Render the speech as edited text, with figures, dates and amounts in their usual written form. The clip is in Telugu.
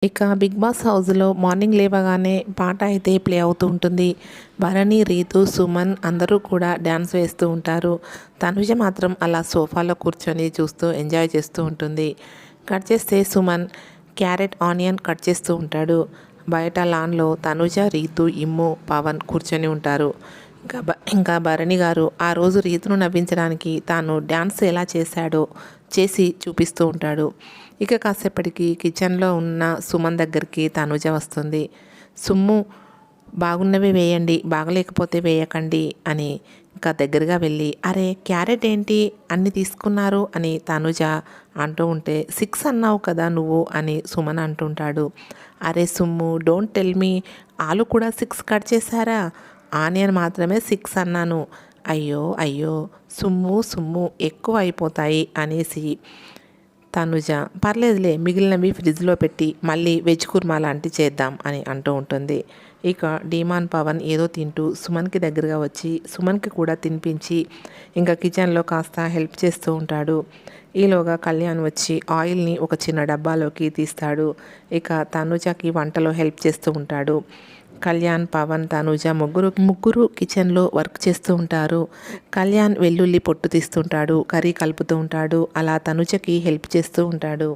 ఇక 'బిగ్ బాస్' హౌస్‌లో మార్నింగ్ లేవగానే పాట అయితే ప్లే అవుతూ ఉంటుంది. భరణి, రీతు, సుమన్ అందరూ కూడా డ్యాన్స్ వేస్తూ ఉంటారు. తనుజ మాత్రం అలా సోఫాలో కూర్చొని చూస్తూ ఎంజాయ్ చేస్తూ ఉంటుంది. కట్ చేస్తే సుమన్ క్యారెట్, ఆనియన్ కట్ చేస్తూ ఉంటాడు. బయట లాన్‌లో తనుజ, రీతు, ఇమ్ము, పవన్ కూర్చొని ఉంటారు. ఇంకా భరణి గారు ఆ రోజు రీతును నవ్వించడానికి తాను డ్యాన్స్ ఎలా చేశాడో చేసి చూపిస్తూ ఉంటాడు. ఇక కాసేపటికి కిచెన్లో ఉన్న సుమన్ దగ్గరికి తనుజ వస్తుంది. సుమ్ము, బాగున్నవి వేయండి, బాగలేకపోతే వేయకండి అని ఇంకా దగ్గరగా వెళ్ళి, అరే క్యారెట్ ఏంటి అన్ని తీసుకున్నారు అని తనుజ అంటూ ఉంటే, 6 అన్నావు కదా నువ్వు అని సుమన్ అంటుంటాడు. అరే సుమ్ము, డోంట్ టెల్ మీ, ఆలు కూడా 6 కట్ చేశారా, ఆనియన్ మాత్రమే 6 అన్నాను. అయ్యో అయ్యో, సుమ్ము సుమ్ము ఎక్కువ అయిపోతాయి అనేసి తనుజ, పర్లేదులే మిగిలినవి ఫ్రిడ్జ్లో పెట్టి మళ్ళీ వెజ్ కుర్మా లాంటి చేద్దాం అని అంటూ ఉంటుంది. ఇక డీమాన్ పవన్ ఏదో తింటూ సుమన్కి దగ్గరగా వచ్చి సుమన్కి కూడా తినిపించి ఇంకా కిచెన్లో కాస్త హెల్ప్ చేస్తూ ఉంటాడు. ఈలోగా కళ్యాణ్ వచ్చి ఆయిల్ని ఒక చిన్న డబ్బాలోకి తీస్తాడు. ఇక తనుజకి వంటలో హెల్ప్ చేస్తూ ఉంటాడు. కళ్యాణ్, పవన్, తనుజ ముగ్గురు కిచెన్లో వర్క్ చేస్తూ ఉంటారు. కళ్యాణ్ వెల్లుల్లి పొట్టు తీస్తుంటాడు, కర్రీ కలుపుతూ ఉంటాడు. అలా తనుజకి హెల్ప్ చేస్తూ ఉంటాడు.